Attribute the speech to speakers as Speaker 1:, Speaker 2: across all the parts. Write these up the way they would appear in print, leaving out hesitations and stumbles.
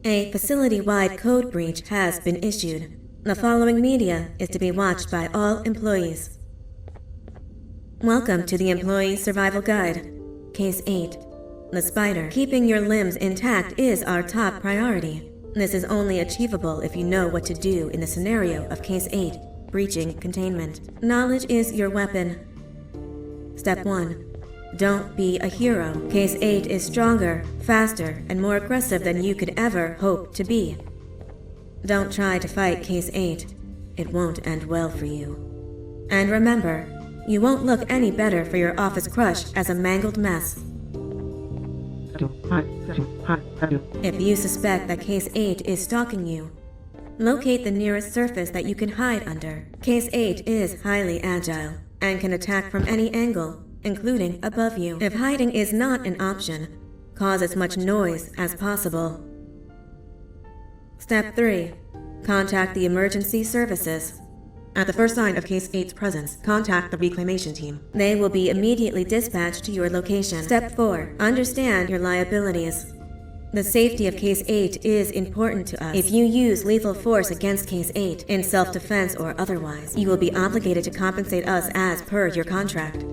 Speaker 1: A facility-wide code breach has been issued. The following media is to be watched by all employees. Welcome to the Employee Survival Guide. Case 8. The spider. Keeping your limbs intact is our top priority. This is only achievable if you know what to do in the scenario of Case 8, breaching containment. Knowledge is your weapon. Step 1. Don't be a hero. Case 8 is stronger, faster, and more aggressive than you could ever hope to be. Don't try to fight Case 8. It won't end well for you. And remember, you won't look any better for your office crush as a mangled mess. If you suspect that Case 8 is stalking you, locate the nearest surface that you can hide under. Case 8 is highly agile and can attack from any angle, including above you. If hiding is not an option, cause as much noise as possible. Step 3. Contact the emergency services.
Speaker 2: At the first sign of Case 8's presence, contact the reclamation team.
Speaker 1: They will be immediately dispatched to your location. Step 4. Understand your liabilities. The safety of Case 8 is important to us. If you use lethal force against Case 8, in self-defense or otherwise, you will be obligated to compensate us as per your contract.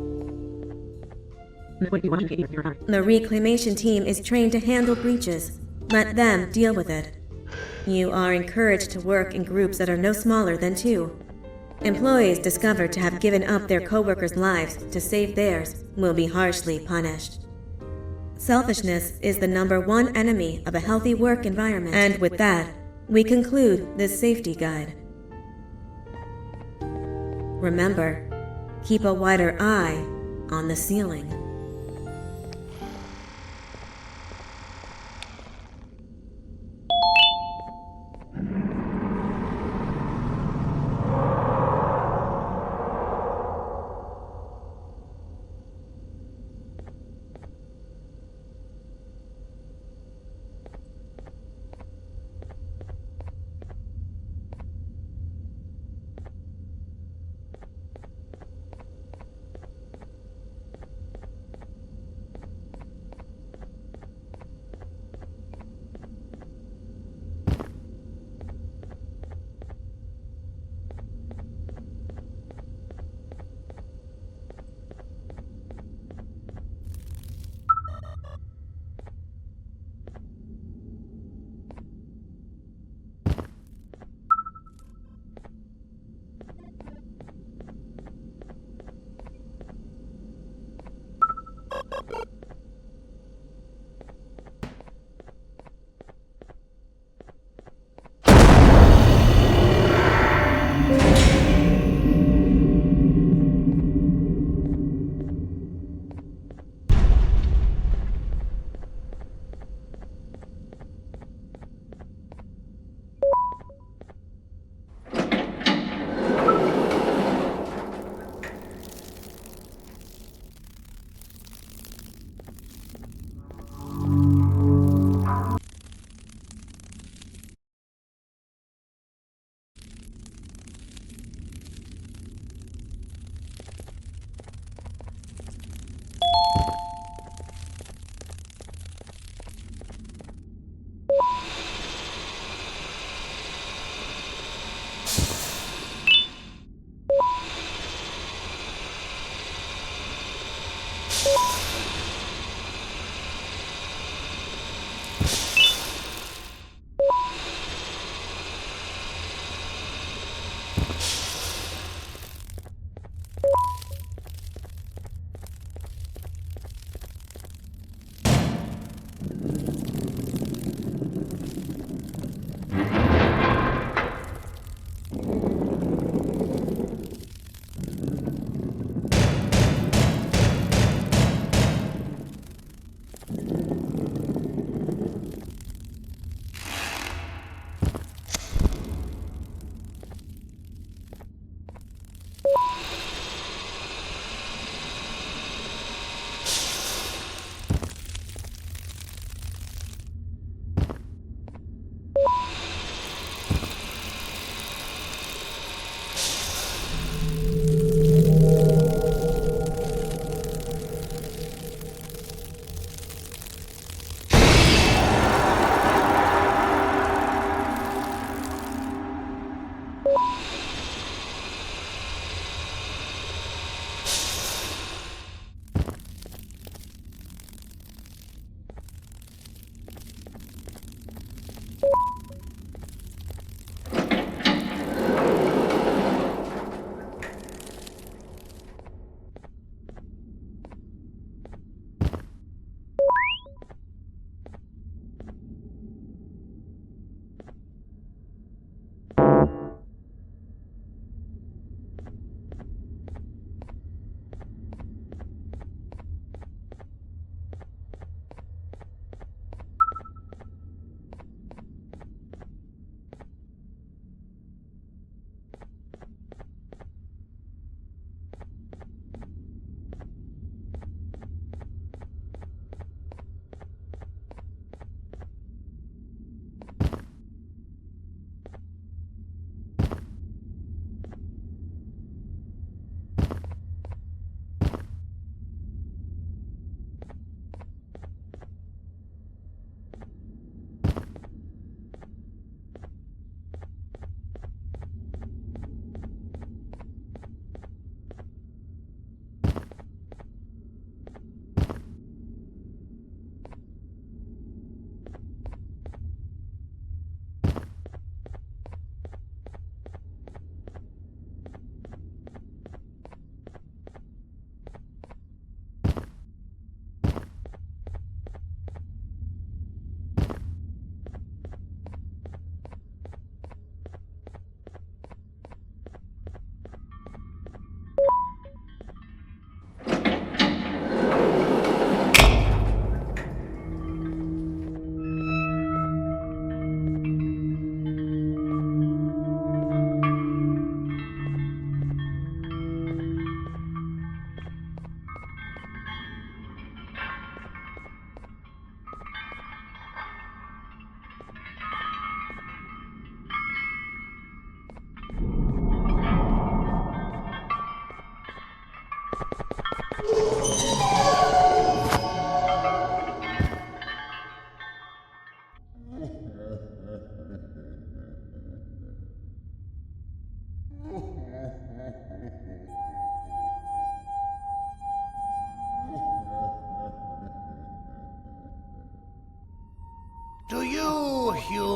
Speaker 1: The reclamation team is trained to handle breaches. Let them deal with it. You are encouraged to work in groups that are no smaller than 2. Employees discovered to have given up their coworkers' lives to save theirs will be harshly punished. Selfishness is the #1 enemy of a healthy work environment. And with that, we conclude this safety guide. Remember, keep a wider eye on the ceiling.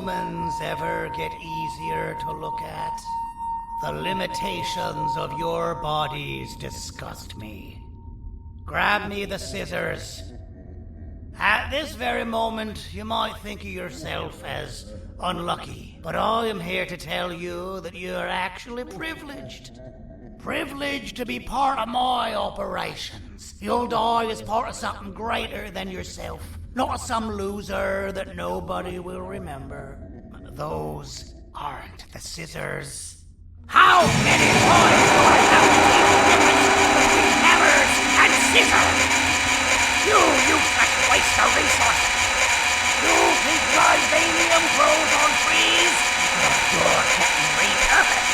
Speaker 3: humans ever get easier to look at? The limitations of your bodies disgust me. Grab me the scissors. At this very moment, you might think of yourself as unlucky, but I am here to tell you that you are actually privileged. Privileged to be part of my operations. You'll die as part of something greater than yourself, not as some loser that nobody will remember. Those aren't the scissors. How many times do I have to teach the difference between hammers and scissors? You useless waste of resources! You think vibranium grows on trees? You're getting repurposed!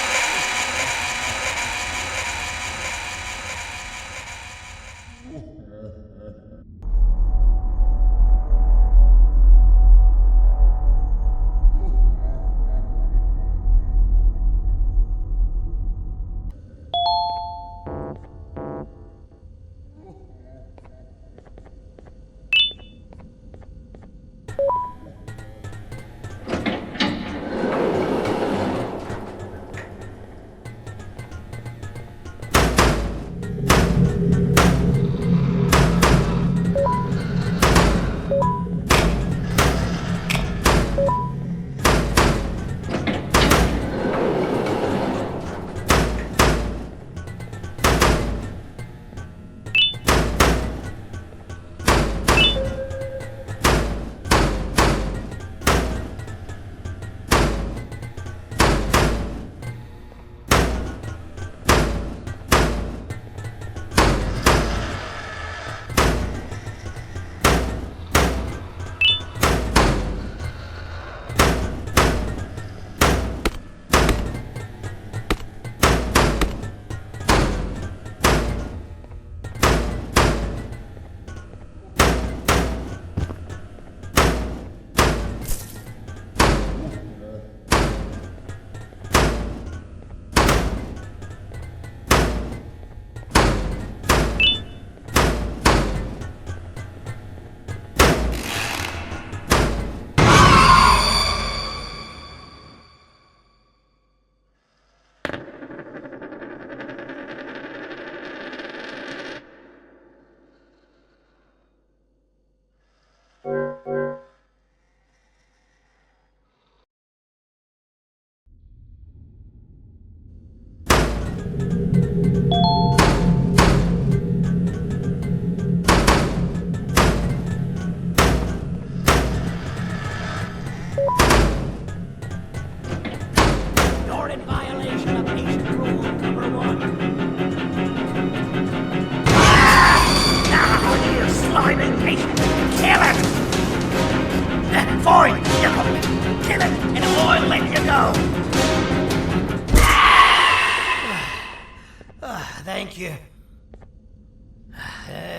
Speaker 3: Thank you.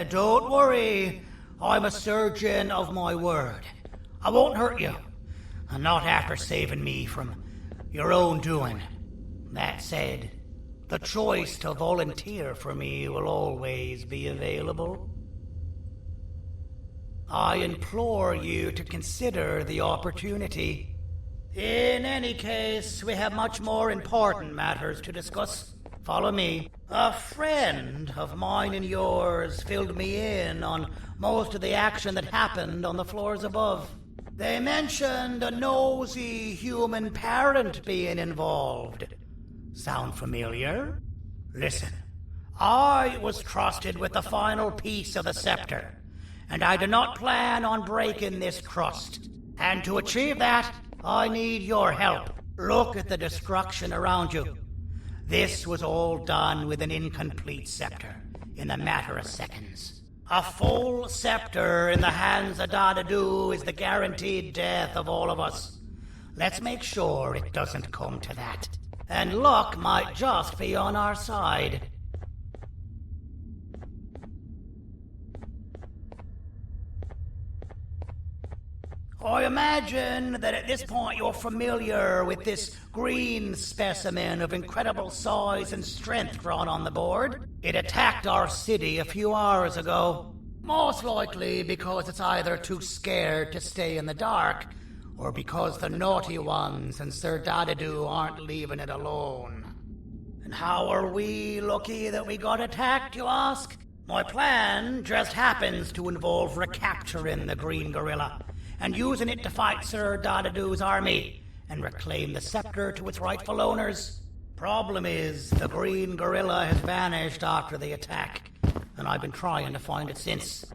Speaker 3: Don't worry. I'm a surgeon of my word. I won't hurt you. Not after saving me from your own doing. That said, the choice to volunteer for me will always be available. I implore you to consider the opportunity. In any case, we have much more important matters to discuss. Follow me. A friend of mine and yours filled me in on most of the action that happened on the floors above. They mentioned a nosy human parent being involved. Sound familiar? Listen, I was trusted with the final piece of the scepter, and I do not plan on breaking this trust. And to achieve that, I need your help. Look at the destruction around you. This was all done with an incomplete scepter, in a matter of seconds. A full scepter in the hands of Dadadu is the guaranteed death of all of us. Let's make sure it doesn't come to that. And luck might just be on our side. I imagine that at this point you're familiar with this green specimen of incredible size and strength drawn on the board. It attacked our city a few hours ago. Most likely because it's either too scared to stay in the dark, or because the naughty ones and Sir Dadadoo aren't leaving it alone. And how are we lucky that we got attacked, you ask? My plan just happens to involve recapturing the green gorilla and using it to fight Sir Dadadoo's army and reclaim the scepter to its rightful owners. Problem is, the green gorilla has vanished after the attack, and I've been trying to find it since.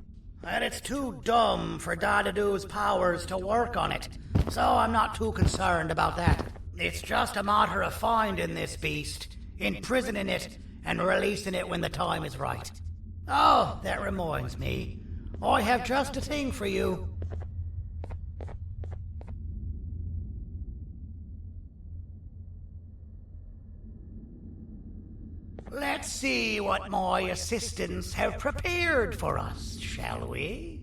Speaker 3: And it's too dumb for Dadadoo's powers to work on it, so I'm not too concerned about that. It's just a matter of finding this beast, imprisoning it, and releasing it when the time is right. Oh, that reminds me. I have just a thing for you. Let's see what my assistants have prepared for us, shall we?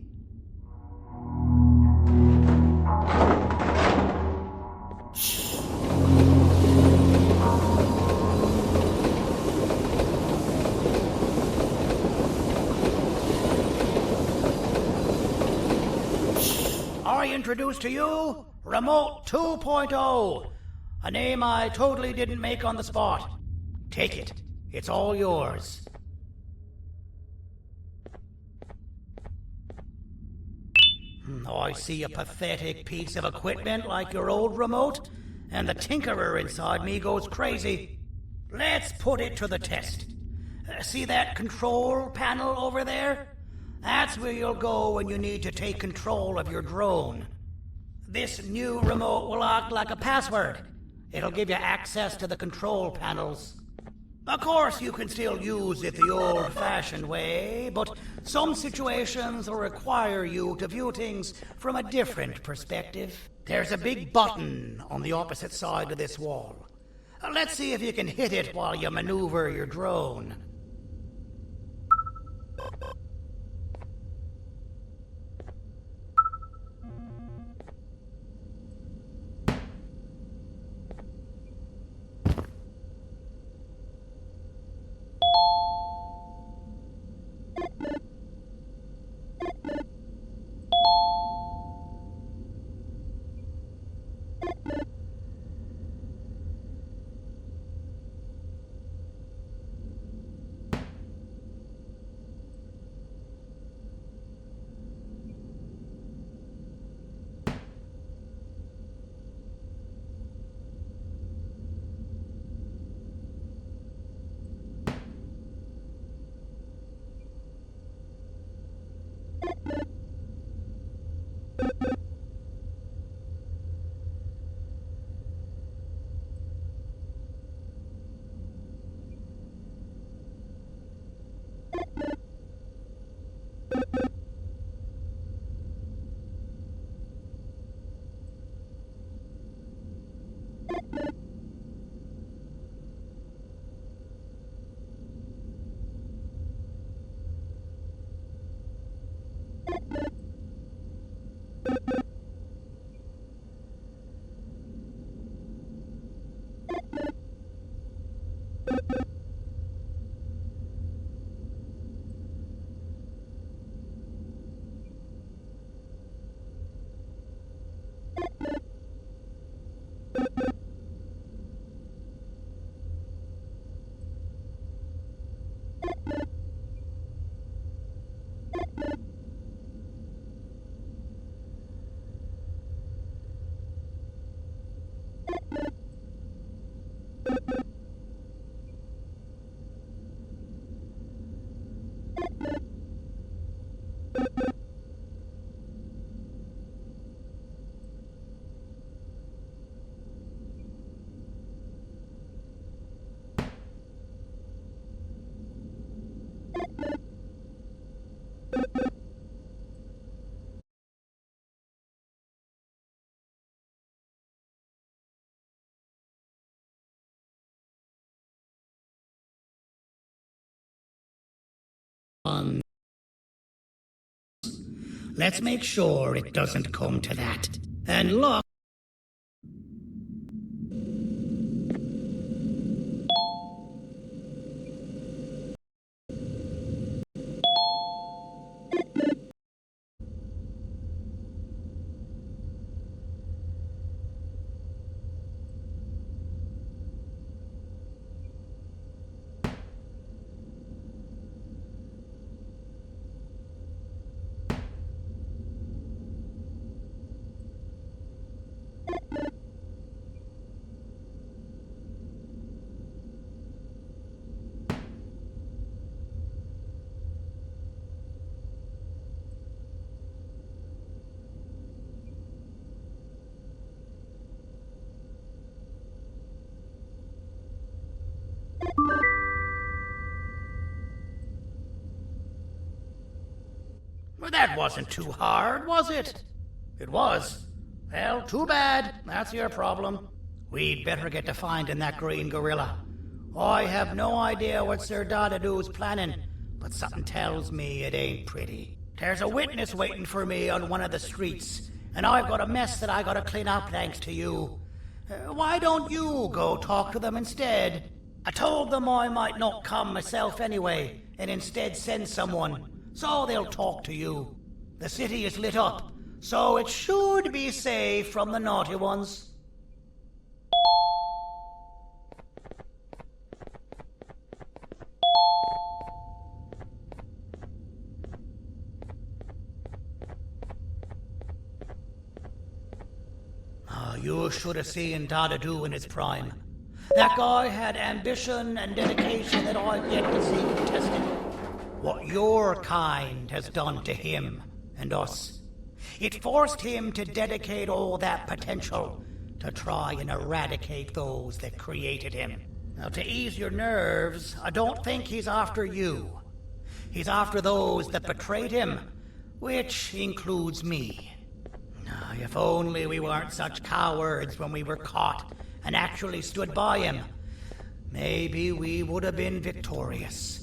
Speaker 3: I introduce to you Remote 2.0, a name I totally didn't make on the spot. Take it. It's all yours. I see a pathetic piece of equipment like your old remote, and the tinkerer inside me goes crazy. Let's put it to the test. See that control panel over there? That's where you'll go when you need to take control of your drone. This new remote will act like a password. It'll give you access to the control panels. Of course, you can still use it the old-fashioned way, but some situations will require you to view things from a different perspective. There's a big button on the opposite side of this wall. Let's see if you can hit it while you maneuver your drone. Let's make sure it doesn't come to that. And look. That wasn't too hard, was it? It was. Well, too bad. That's your problem. We'd better get to finding that green gorilla. I have no idea what Sir Dadadoo's planning, but something tells me it ain't pretty. There's a witness waiting for me on one of the streets, and I've got a mess that I gotta clean up thanks to you. Why don't you go talk to them instead? I told them I might not come myself anyway, and instead send someone, so they'll talk to you. The city is lit up, so it should be safe from the naughty ones. You should have seen Dadadoo in his prime. That guy had ambition and dedication that I've yet to see contested. What your kind has done to him and us. It forced him to dedicate all that potential to try and eradicate those that created him. Now, to ease your nerves, I don't think he's after you. He's after those that betrayed him, which includes me. If only we weren't such cowards when we were caught and actually stood by him, maybe we would have been victorious.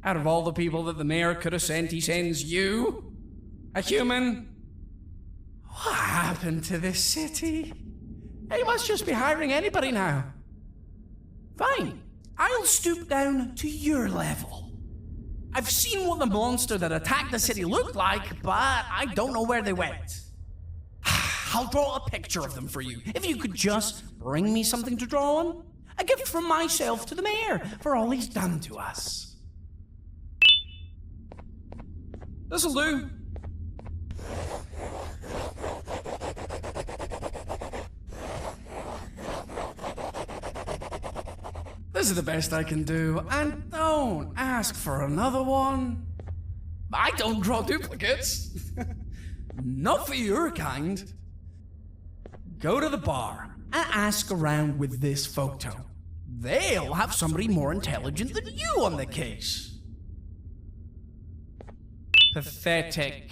Speaker 4: Out of all the people that the mayor could have sent, he sends you? A human? What happened to this city? He must just be hiring anybody now. Fine, I'll stoop down to your level. I've seen what the monster that attacked the city looked like, but I don't know where they went. I'll draw a picture of them for you, if you could just bring me something to draw on. A gift from myself to the mayor for all he's done to us. This'll do. This is the best I can do, and don't ask for another one. I don't draw duplicates. Not for your kind. Go to the bar and ask around with this photo. They'll have somebody more intelligent than you on the case. Pathetic.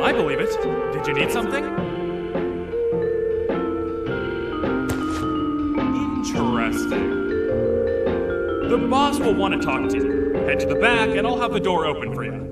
Speaker 5: I believe it. Did you need something? Interesting. The boss will want to talk to you. Head to the back and I'll have the door open for you.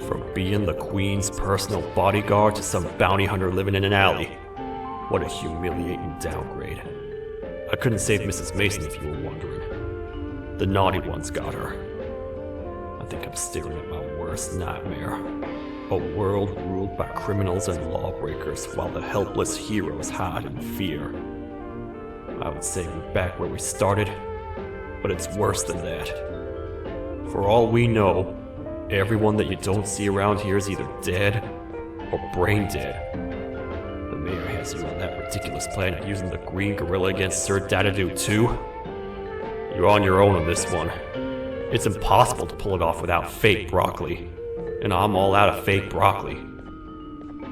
Speaker 6: From being the Queen's personal bodyguard to some bounty hunter living in an alley. What a humiliating downgrade. I couldn't save Mrs. Mason if you were wondering. The naughty ones got her. I think I'm staring at my worst nightmare. A world ruled by criminals and lawbreakers while the helpless heroes hide in fear. I would say we're back where we started, but it's worse than that. For all we know, everyone that you don't see around here is either dead or brain dead. The mayor has you on that ridiculous plan of using the green gorilla against Sir Dadadoo too. You're on your own on this one. It's impossible to pull it off without fake broccoli. And I'm all out of fake broccoli.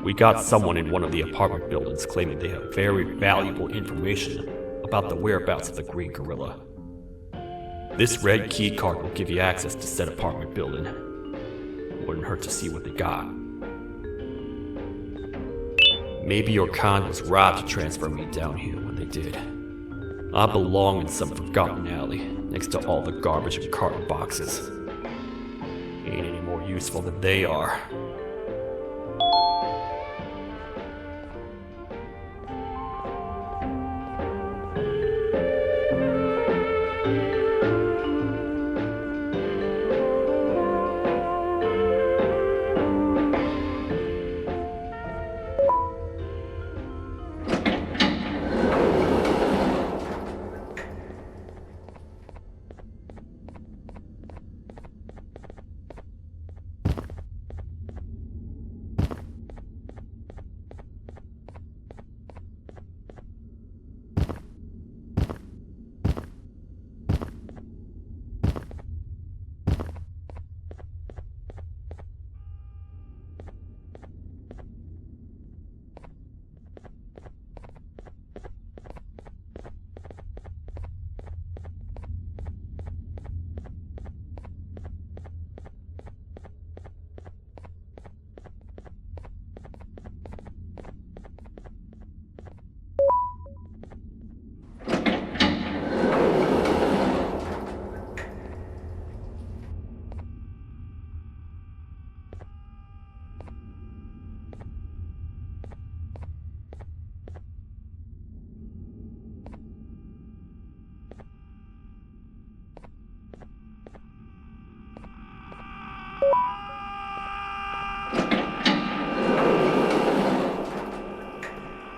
Speaker 6: We got someone in one of the apartment buildings claiming they have very valuable information about the whereabouts of the green gorilla. This red key card will give you access to said apartment building. Wouldn't hurt to see what they got. Maybe your kind was right to transfer me down here when they did. I belong in some forgotten alley, next to all the garbage and carton boxes. Ain't any more useful than they are.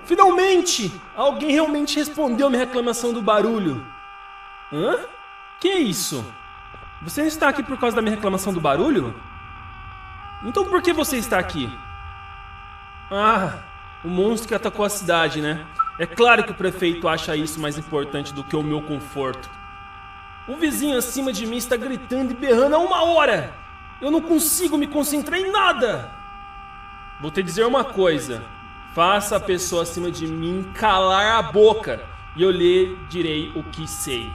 Speaker 7: Finalmente! Alguém realmente respondeu a minha reclamação do barulho. Hã? Que é isso? Você está aqui por causa da minha reclamação do barulho? Então por que você está aqui? Ah, o monstro que atacou a cidade, né? É claro que o prefeito acha isso mais importante do que o meu conforto. O vizinho acima de mim está gritando e berrando há 1 hora! Eu não consigo me concentrar em nada! Vou te dizer uma coisa. Faça a pessoa acima de mim calar a boca e eu lhe direi o que sei.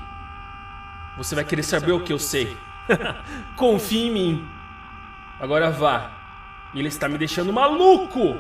Speaker 7: Você vai querer saber o que eu sei. Confie em mim. Agora vá. Ele está me deixando maluco.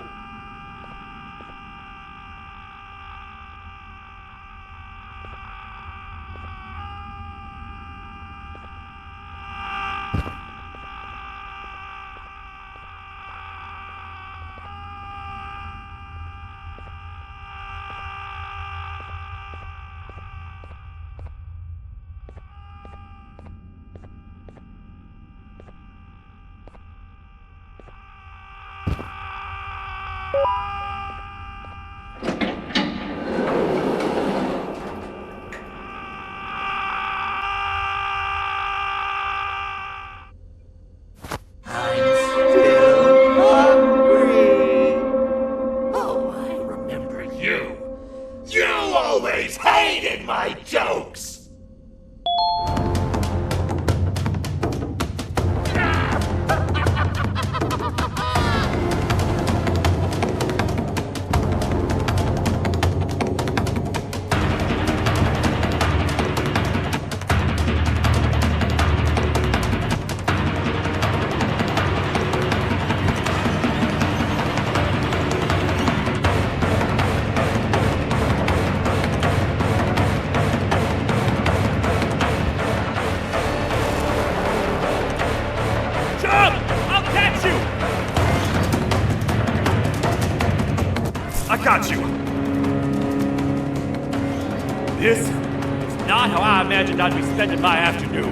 Speaker 5: imagined I'd be spending my afternoon.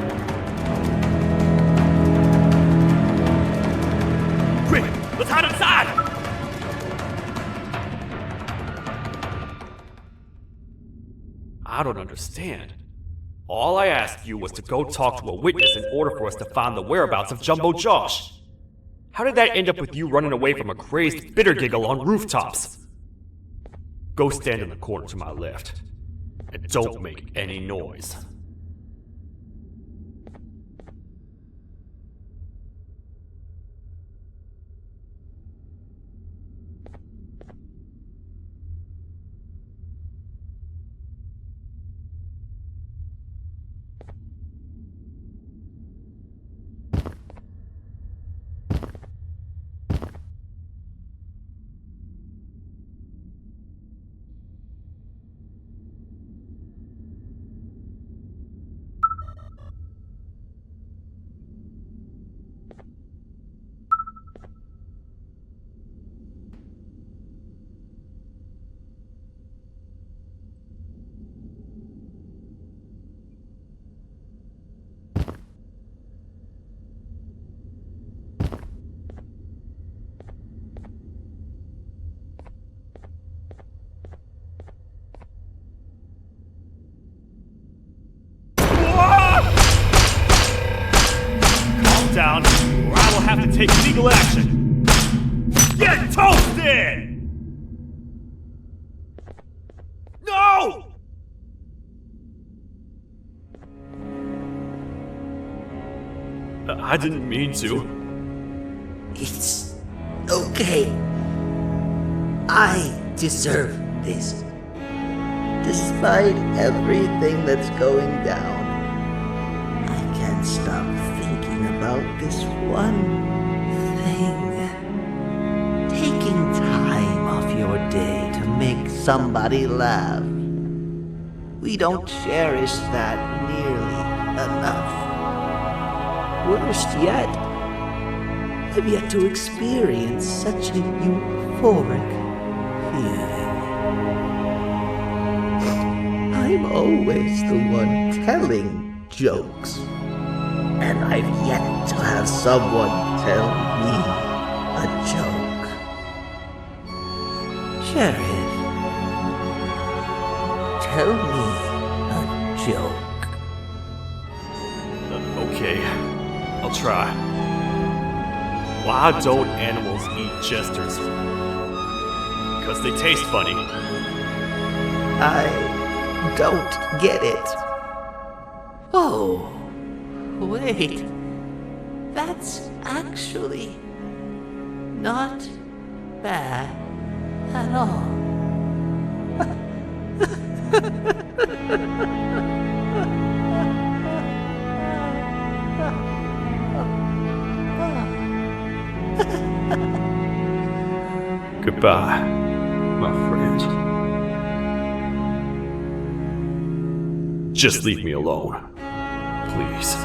Speaker 5: Quick, let's hide inside!
Speaker 6: I don't understand. All I asked you was to go talk to a witness in order for us to find the whereabouts of Jumbo Josh. How did that end up with you running away from a crazed bitter giggle on rooftops? Go stand in the corner to my left. And don't make any noise.
Speaker 5: Down, or I will have to take legal action. Get toasted! No!
Speaker 6: I didn't mean to.
Speaker 8: It's okay. I deserve this. Despite everything that's going down, I can't stop thinking about this one thing. Taking time off your day to make somebody laugh. We don't cherish that nearly enough. Worst yet, I've yet to experience such a euphoric feeling. I'm always the one telling jokes, and I've yet to have someone tell me a joke. Sheriff, tell me a joke.
Speaker 6: Okay, I'll try. Why don't animals eat jesters? Because they taste funny.
Speaker 8: I don't get it. Oh, wait. That's actually not bad at all.
Speaker 6: Goodbye, my friend. Just leave me alone, please.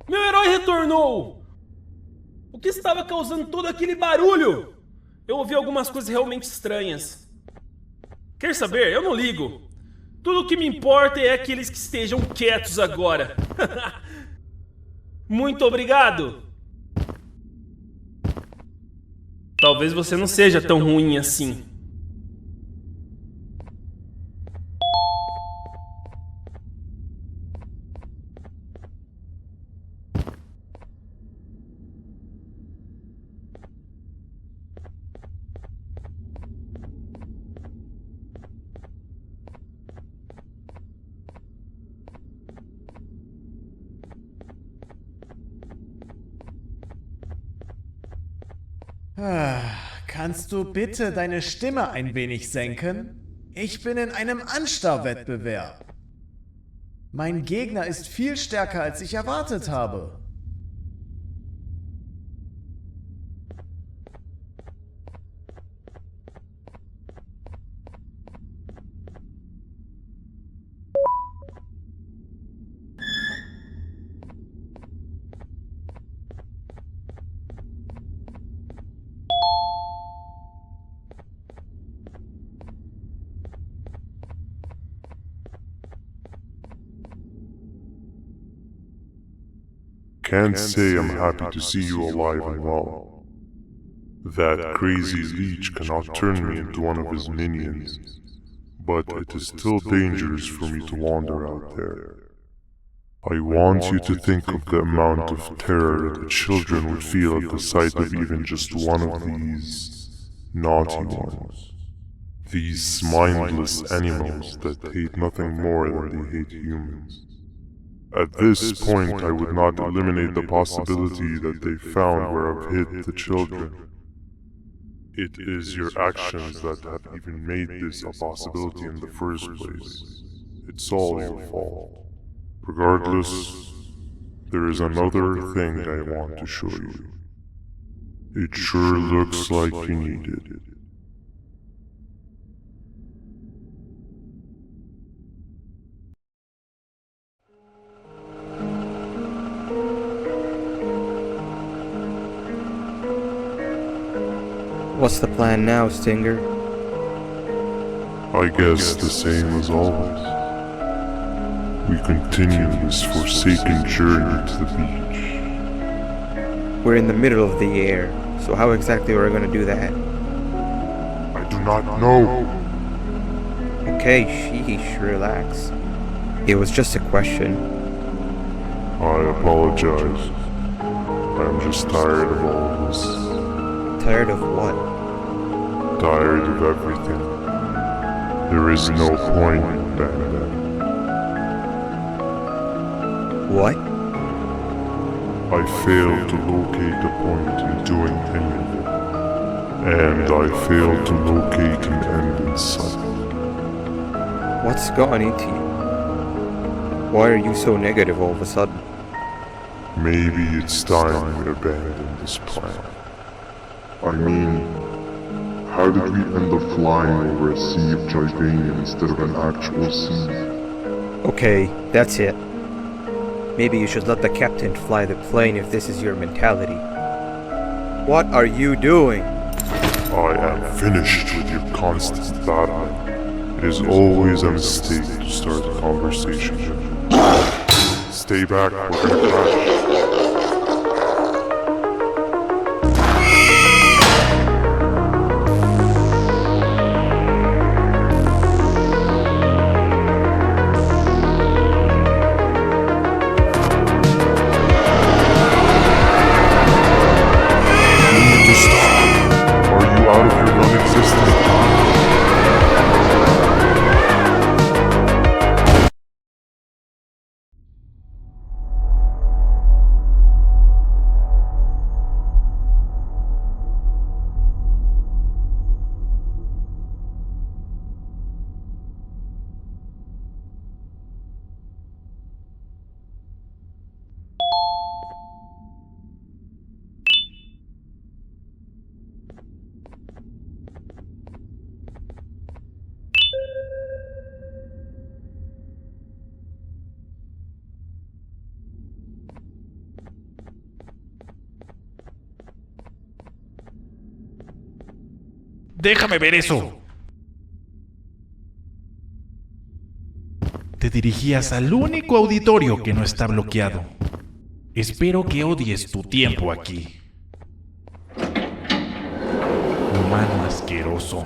Speaker 7: Meu herói retornou! O que estava causando todo aquele barulho? Eu ouvi algumas coisas realmente estranhas. Quer saber? Eu não ligo. Tudo o que me importa é aqueles que estejam quietos agora. Muito obrigado! Talvez você não seja tão ruim assim.
Speaker 9: Kannst du bitte deine Stimme ein wenig senken? Ich bin in einem Anstarrwettbewerb. Mein Gegner ist viel stärker, als ich erwartet habe.
Speaker 10: Can't say I'm happy to see you alive and well. That crazy leech cannot turn me into one of his minions, but it is still dangerous for me to wander out there. I want you to think of the amount of terror that the children would feel at the sight of even just one of these naughty ones. These mindless animals that hate nothing more than they hate humans. At this point, I would not eliminate the possibility that they found where I've hid the children. It is your actions that have even made this a possibility in the first place. It's all your fault. Regardless, there is another thing I want to show you. It sure looks like you need it.
Speaker 11: What's the plan now, Stinger?
Speaker 10: I guess the same as always. We continue this forsaken journey to the beach.
Speaker 11: We're in the middle of the air, so how exactly are we going to do that?
Speaker 10: I do not know.
Speaker 11: Okay, sheesh, relax. It was just a question.
Speaker 10: I apologize. I'm just tired of all this.
Speaker 11: Tired of what?
Speaker 10: Tired of everything. There is no point, Banban.
Speaker 11: What?
Speaker 10: I failed to locate a point in doing anything. And I failed to locate an end in sight.
Speaker 11: What's gotten into you? Why are you so negative all of a sudden?
Speaker 10: Maybe it's time we abandon this plan. I mean, how did we end up flying over a sea of Jivania instead of an actual sea?
Speaker 11: Okay, that's it. Maybe you should let the captain fly the plane if this is your mentality. What are you doing?
Speaker 10: I am finished with your constant battling. It is always a mistake to start a conversation. Stay back, we're gonna crash.
Speaker 12: Déjame ver eso. Te dirigías al único auditorio que no está bloqueado. Espero que odies tu tiempo aquí. Humano asqueroso.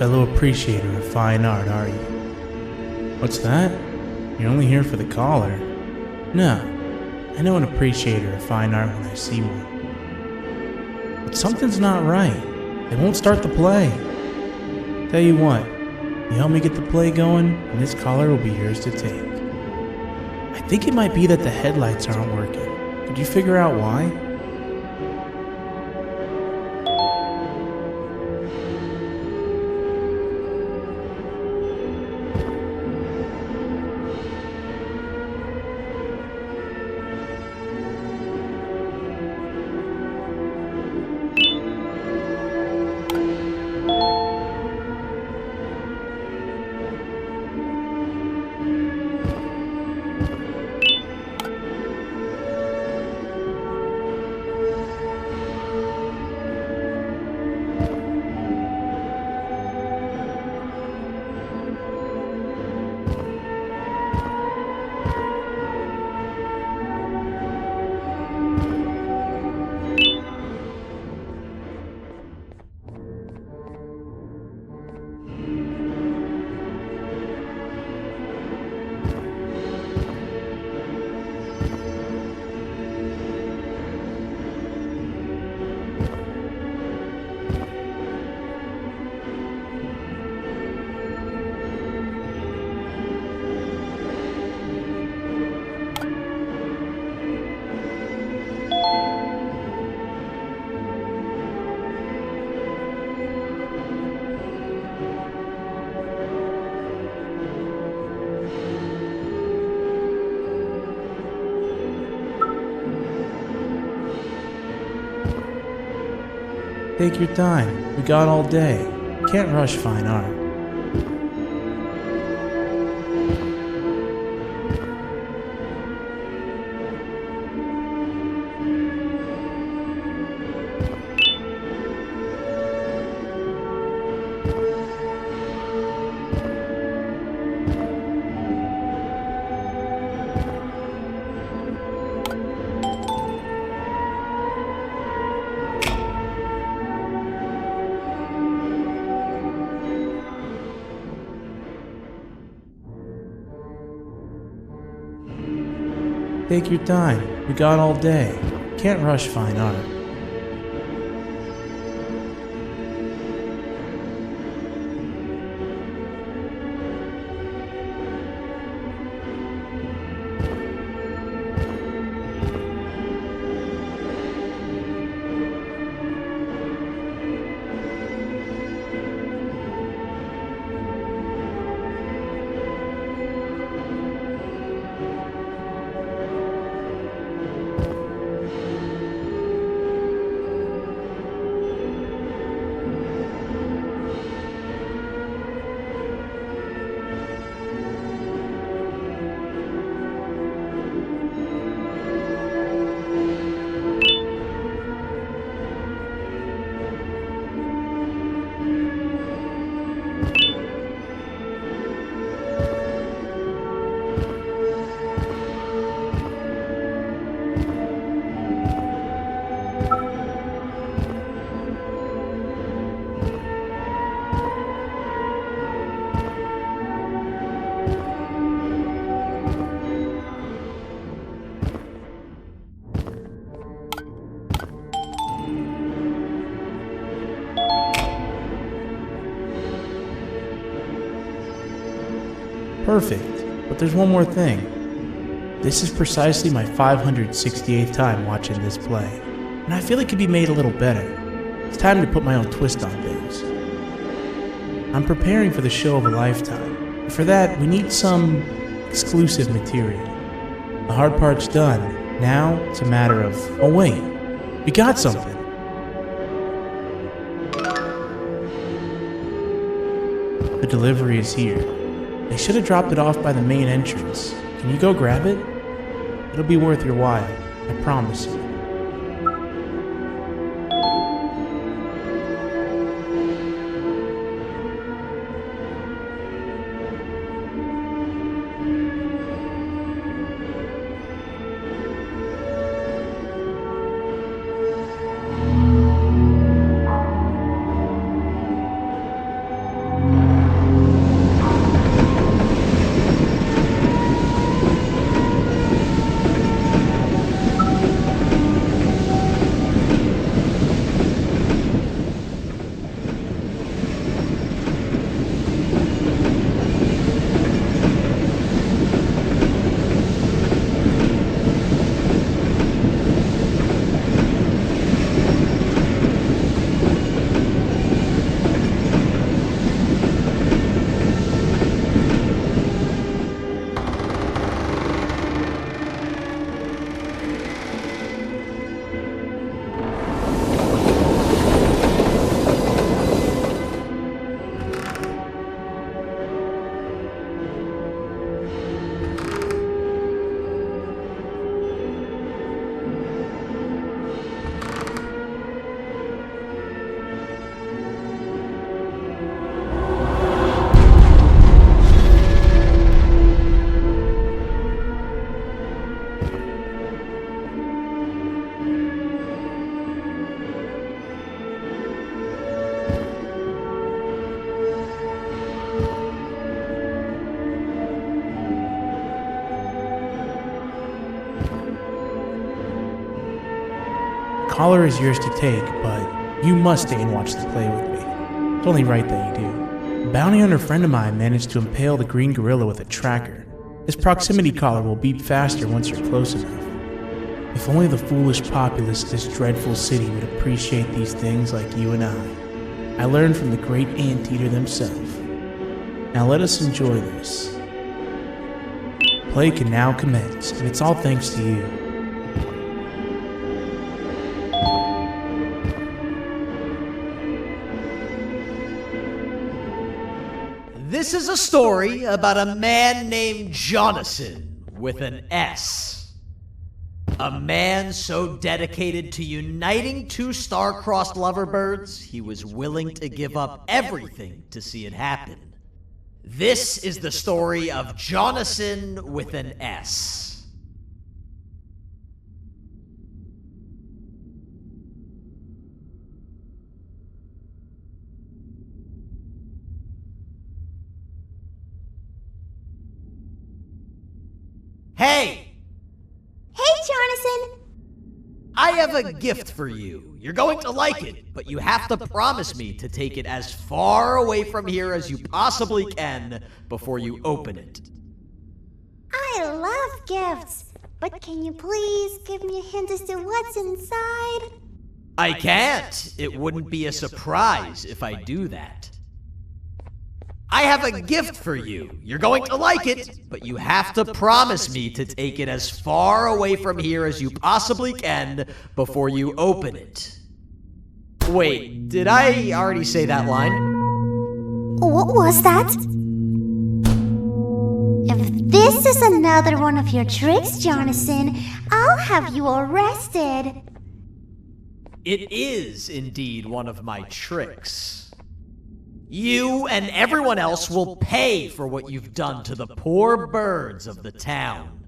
Speaker 12: fellow appreciator of fine art, are you? What's that? You're only here for the collar? No, I know an appreciator of fine art when I see one. But something's not right. They won't start the play. Tell you what, you help me get the play going, and this collar will be yours to take. I think it might be that the headlights aren't working. Could you figure out why? Take your time. We got all day. Can't rush fine art. Take your time. We got all day. Can't rush fine art. Perfect, but there's one more thing. This is precisely my 568th time watching this play, and I feel it could be made a little better. It's time to put my own twist on things. I'm preparing for the show of a lifetime, and for that we need some exclusive material. The hard part's done. Now it's a matter of, oh wait, we got something. The delivery is here. They should have dropped it off by the main entrance. Can you go grab it? It'll be worth your while, I promise you. collar is yours to take, but you must stay and watch the play with me. It's only right that you do. A bounty hunter friend of mine managed to impale the green gorilla with a tracker. His proximity collar will beep faster once you're close enough. If only the foolish populace of this dreadful city would appreciate these things like you and I learned from the great anteater themselves. Now let us enjoy this. Play can now commence, and it's all thanks to you.
Speaker 13: This is a story about a man named Jonathan with an S. A man so dedicated to uniting two star-crossed loverbirds, he was willing to give up everything to see it happen. This is the story of Jonathan with an S. Hey!
Speaker 14: Hey, Jonathan!
Speaker 13: I have a gift for you. You're going to like it, but you have to promise me to take it as far away from here as you possibly can before you open it.
Speaker 14: I love gifts, but can you please give me a hint as to what's inside?
Speaker 13: I can't. It wouldn't be a surprise if I do that. I have a gift for you. You're going to like it, but you have to promise me to take it as far away from here as you possibly can before you open it. Wait, did I already say that line?
Speaker 14: What was that? If this is another one of your tricks, Jonathan, I'll have you arrested.
Speaker 13: It is indeed one of my tricks. You and everyone else will pay for what you've done to the poor birds of the town.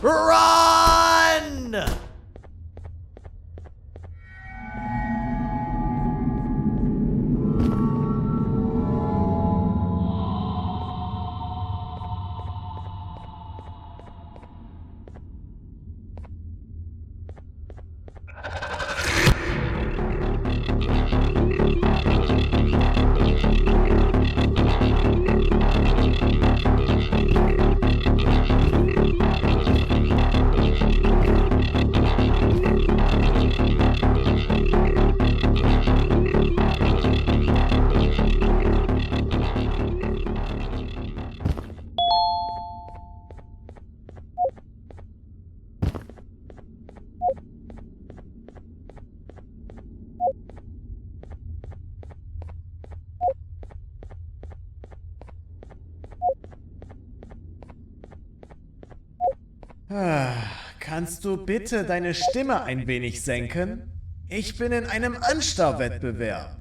Speaker 13: Run!
Speaker 9: Kannst du bitte deine Stimme ein wenig senken? Ich bin in einem Anstarrwettbewerb.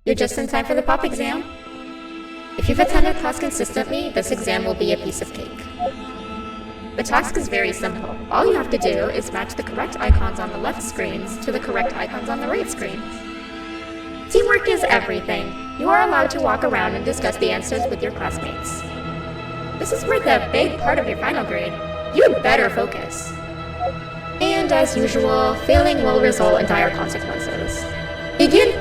Speaker 15: You're just in time for the pop exam. If you've attended class consistently, this exam will be a piece of cake. The task is very simple. All you have to do is match the correct icons on the left screens to the correct icons on the right screens. Teamwork is everything. You are allowed to walk around and discuss the answers with your classmates. This is worth a big part of your final grade. You had better focus. And as usual, failing will result in dire consequences. Begin!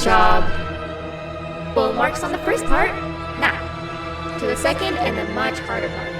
Speaker 15: job. Full marks on the first part. Now, to the second and the much harder part.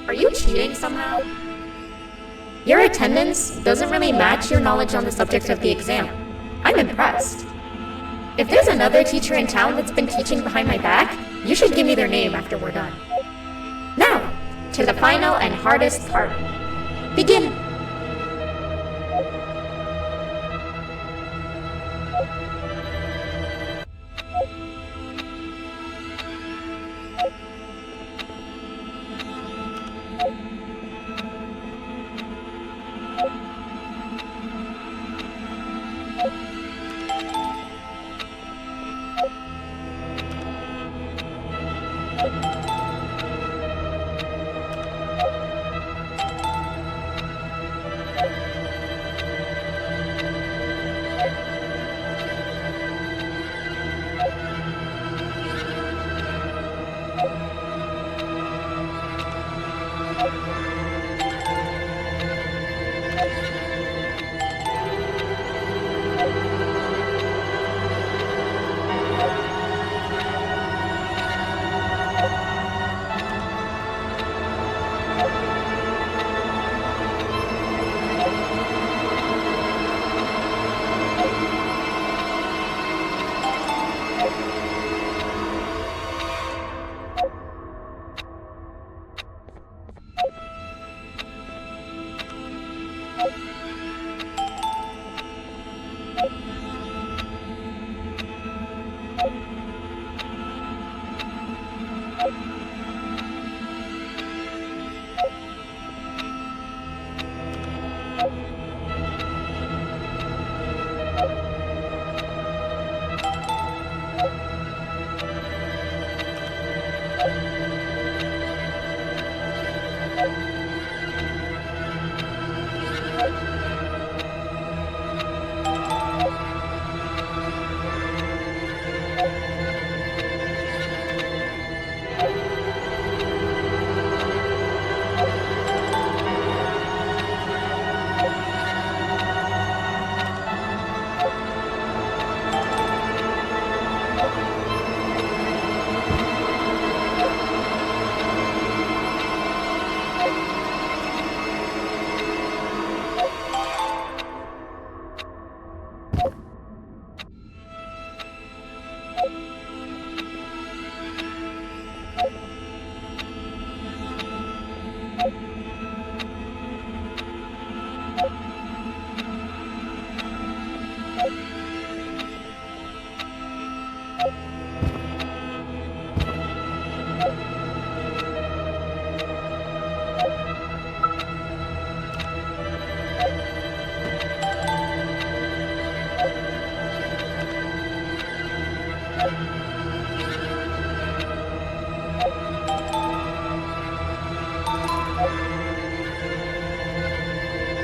Speaker 15: Are you cheating somehow? Your attendance doesn't really match your knowledge on the subject of the exam. I'm impressed. If there's another teacher in town that's been teaching behind my back, you should give me their name after we're done. Now, to the final and hardest part. Begin!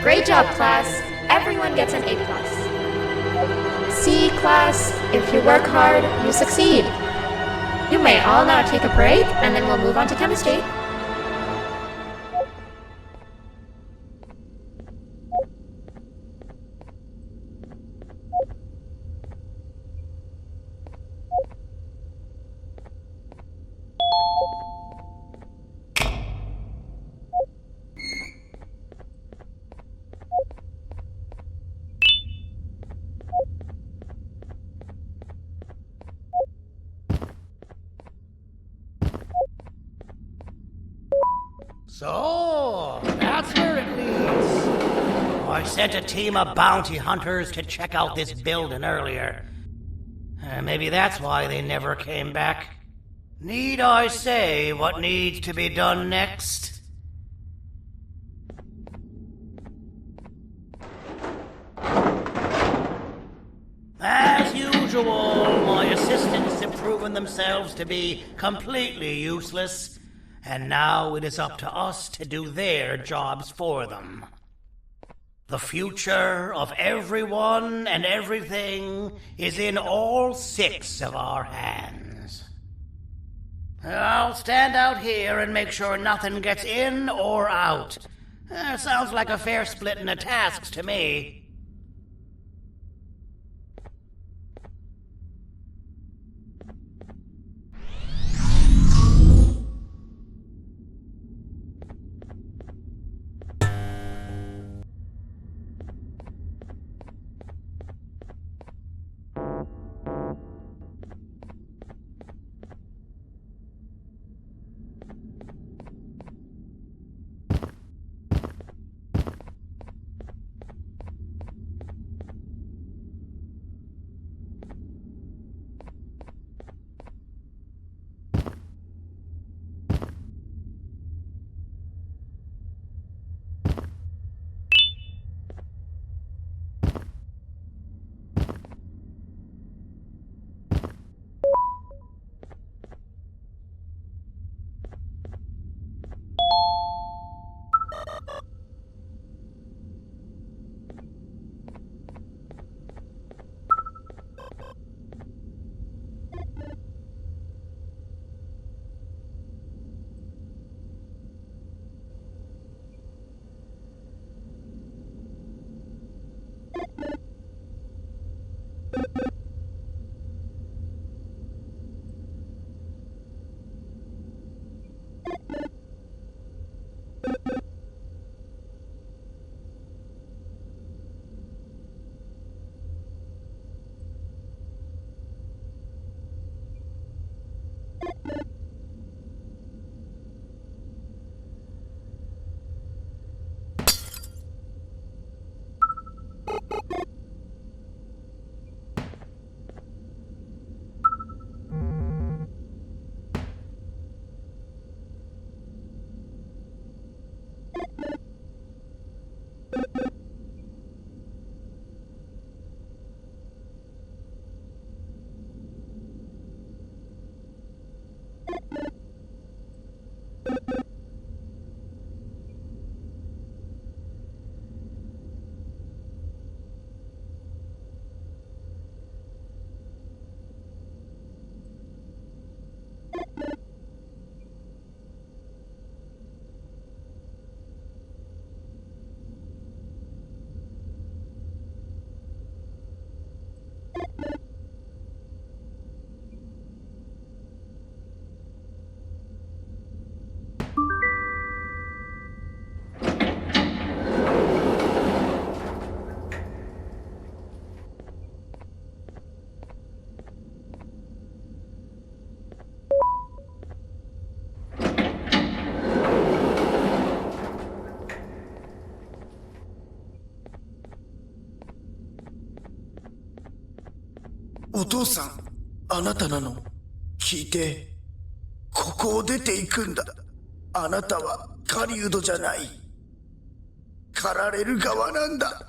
Speaker 15: Great job, class. Everyone gets an A+. See, class, if you work hard, you succeed. You may all now take a break, and then we'll move on to chemistry.
Speaker 3: So, that's where it leads. I sent a team of bounty hunters to check out this building earlier. Maybe that's why they never came back. Need I say what needs to be done next? As usual, my assistants have proven themselves to be completely useless, and now it is up to us to do their jobs for them. The future of everyone and everything is in all 6 of our hands. I'll stand out here and make sure nothing gets in or out. Sounds like a fair splitting of tasks to me.
Speaker 16: お父さん、あなたなの？聞いて、ここを出ていくんだ。あなたは狩人じゃない。狩られる側なんだ。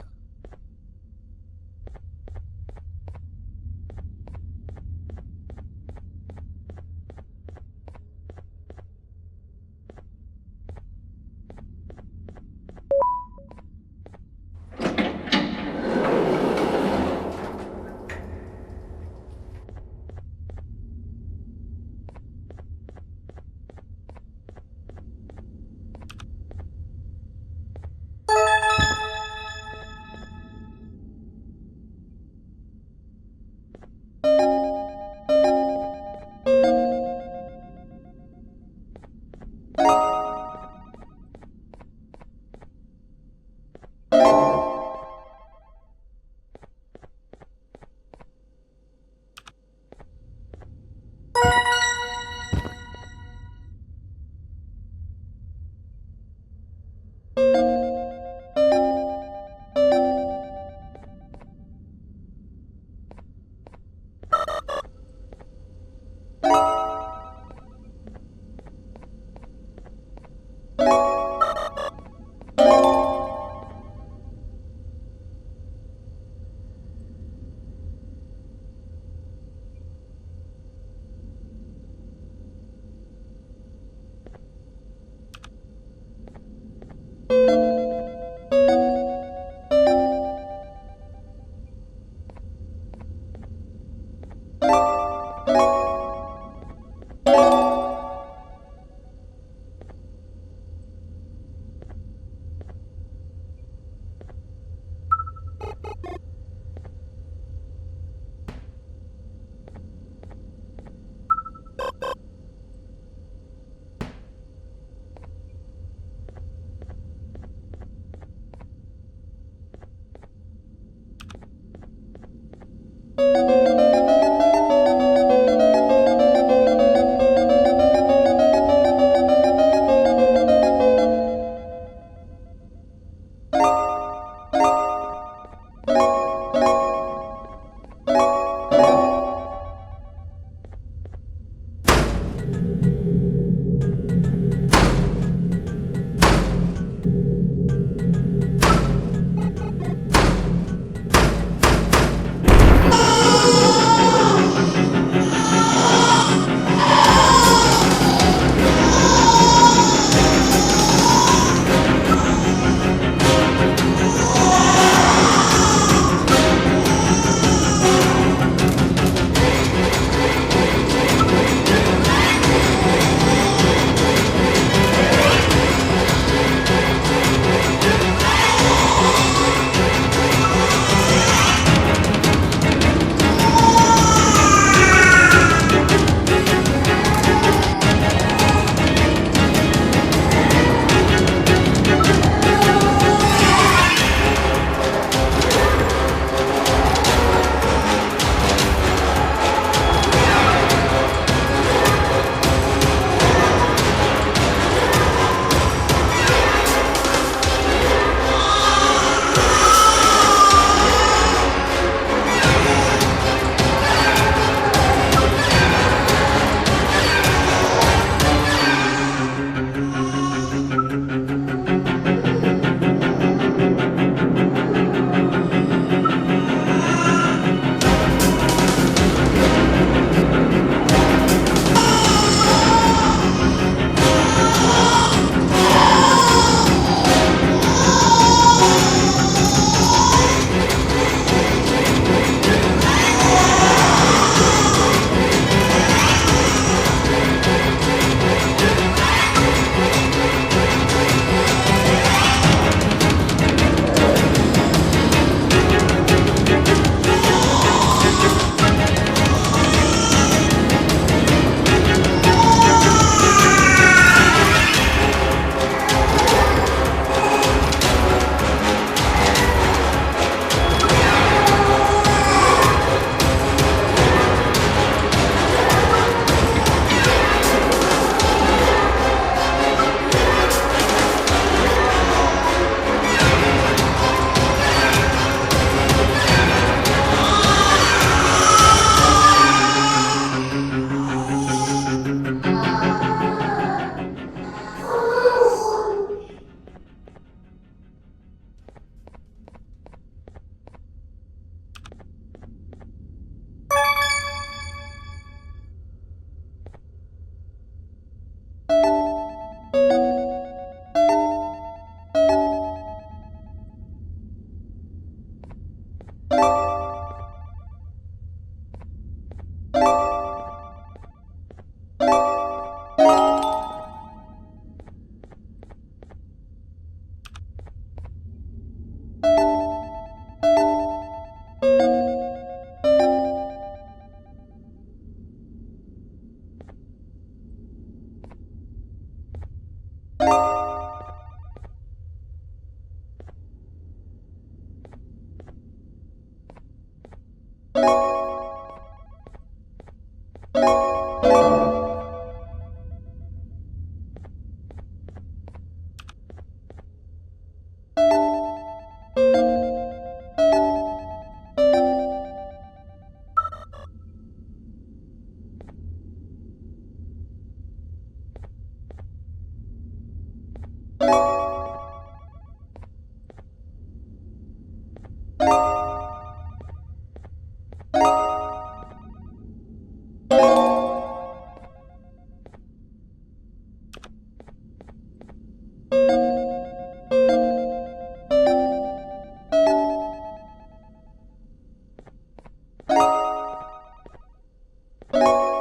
Speaker 1: you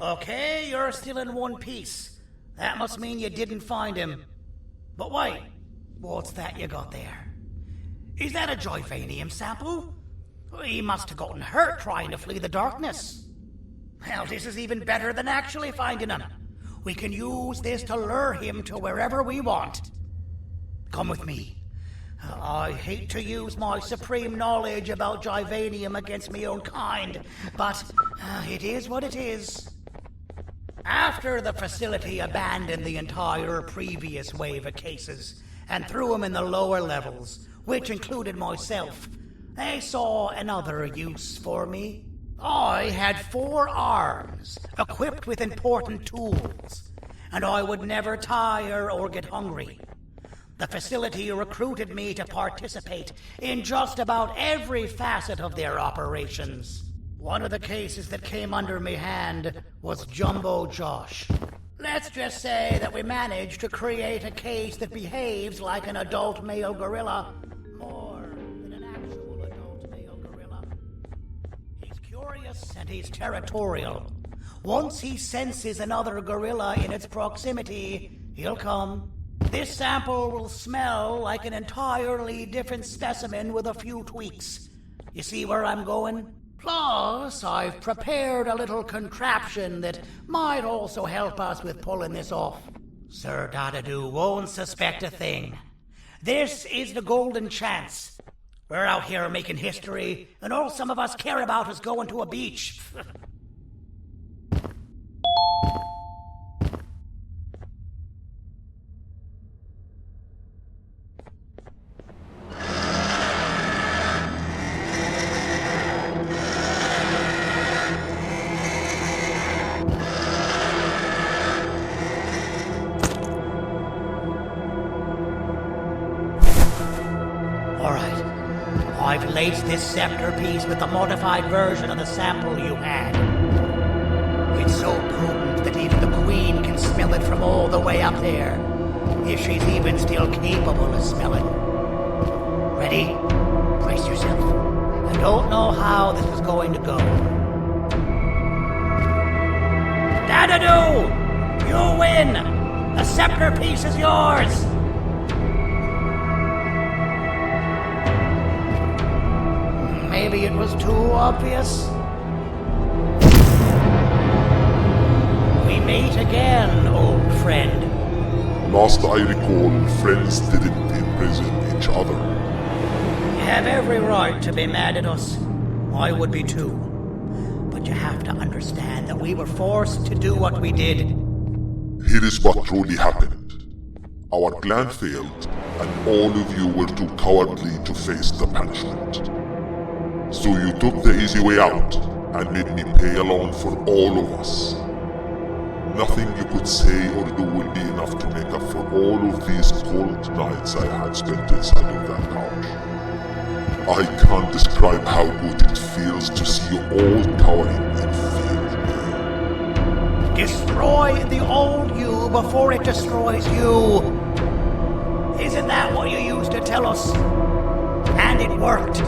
Speaker 3: Okay, you're still in one piece. That must mean you didn't find him. But wait, what's that you got there? Is that a Joyvanium sample? He must have gotten hurt trying to flee the darkness. Well, this is even better than actually finding him. We can use this to lure him to wherever we want. Come with me. I hate to use my supreme knowledge about Joyvanium against my own kind, but it is what it is. After the facility abandoned the entire previous wave of cases and threw them in the lower levels, which included myself, they saw another use for me. I had 4 arms, equipped with important tools, and I would never tire or get hungry. The facility recruited me to participate in just about every facet of their operations. One of the cases that came under me hand was Jumbo Josh. Let's just say that we managed to create a case that behaves like an adult male gorilla, more than an actual adult male gorilla. He's curious and he's territorial. Once he senses another gorilla in its proximity, he'll come. This sample will smell like an entirely different specimen with a few tweaks. You see where I'm going? Plus, I've prepared a little contraption that might also help us with pulling this off. Sir Dadadoo won't suspect a thing. This is the golden chance. We're out here making history, and all some of us care about is going to a beach. I've laced this scepter piece with the modified version of the sample you had. It's so potent that even the Queen can smell it from all the way up there, if she's even still capable of smelling. Ready? Brace yourself. I don't know how this is going to go. Dadadoo! You win! The scepter piece is yours! Maybe it was too obvious. we meet again, old friend.
Speaker 10: Last I recall, friends didn't imprison each other.
Speaker 3: You have every right to be mad at us. I would be too. But you have to understand that we were forced to do what we did.
Speaker 10: Here is what truly happened. Our plan failed, and all of you were too cowardly to face the punishment. So you took the easy way out, and made me pay along for all of us. Nothing you could say or do will be enough to make up for all of these cold nights I had spent inside of that couch. I can't describe how good it feels to see you all cowering in fear.
Speaker 3: Destroy the old you before it destroys you. Isn't that what you used to tell us? And it worked.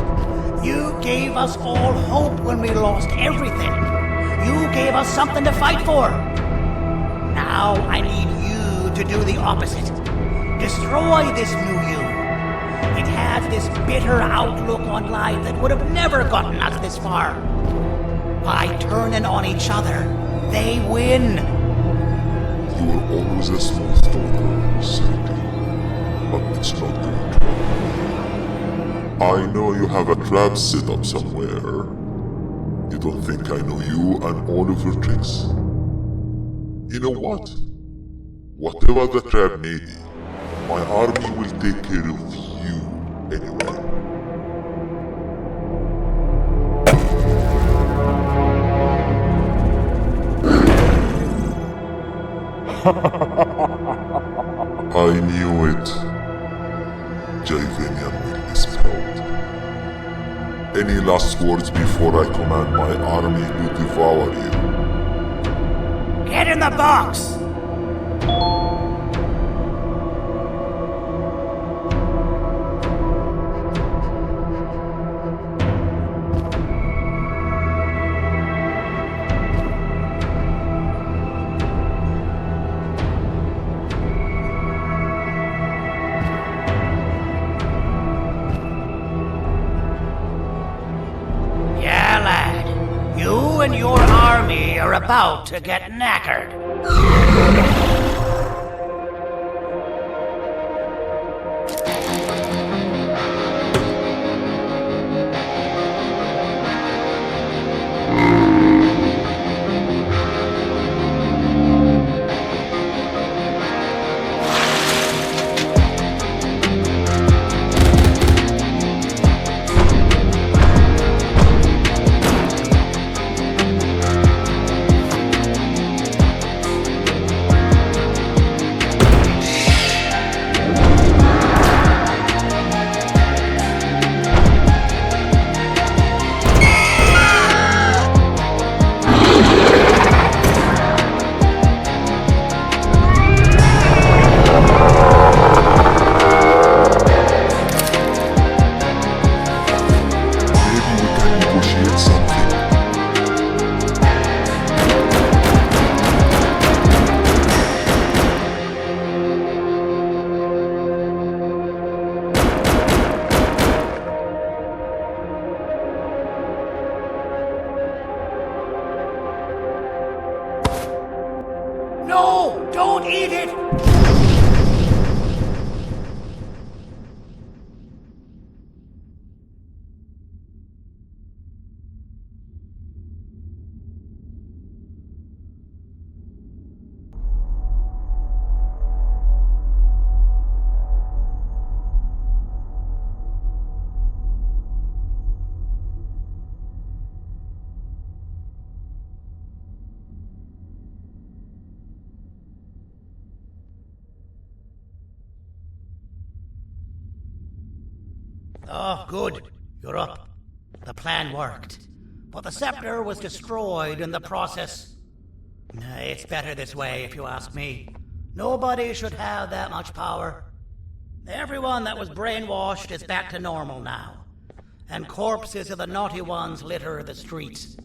Speaker 3: You gave us all hope when we lost everything. You gave us something to fight for. Now I need you to do the opposite. Destroy this new you. It has this bitter outlook on life that would have never gotten us this far. By turning on each other, they win.
Speaker 10: You were always a small stalker, Sandy. But it's not going to work. I know you have a trap set up somewhere. You don't think I know you and all of your tricks? You know what? Whatever the trap may be, my army will take care of you anyway. I knew it. Javanian will be spelled. Any last words before I command my army to devour you?
Speaker 3: Get in the box! Yeah, lad. You and your army are about to get knackered. No! Don't eat it! Oh, good. You're up. The plan worked. But the scepter was destroyed in the process. It's better this way, if you ask me. Nobody should have that much power. Everyone that was brainwashed is back to normal now. And corpses of the naughty ones litter the streets.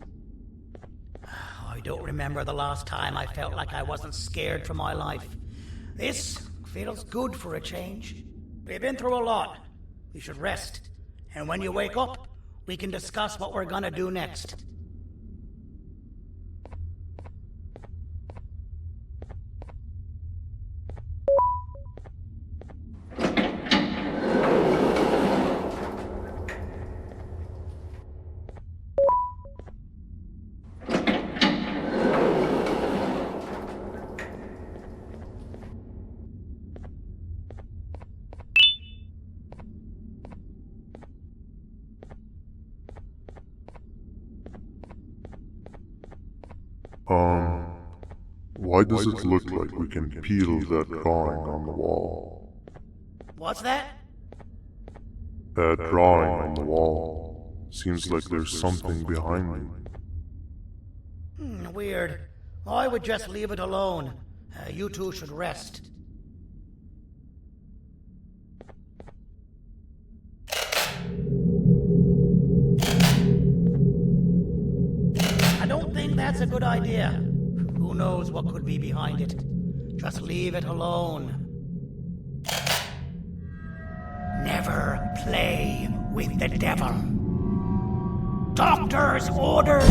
Speaker 3: I don't remember the last time I felt like I wasn't scared for my life. This feels good for a change. We've been through a lot. You should rest. And when you wake up, we can discuss what we're gonna do next.
Speaker 10: Why does it look like we can peel that drawing on the wall?
Speaker 3: What's that?
Speaker 10: That drawing on the wall. Seems like there's something behind it.
Speaker 3: Weird. I would just leave it alone. You two should rest. I don't think that's a good idea. Who knows what could be behind it? Just leave it alone. Never play with the devil. Doctor's orders!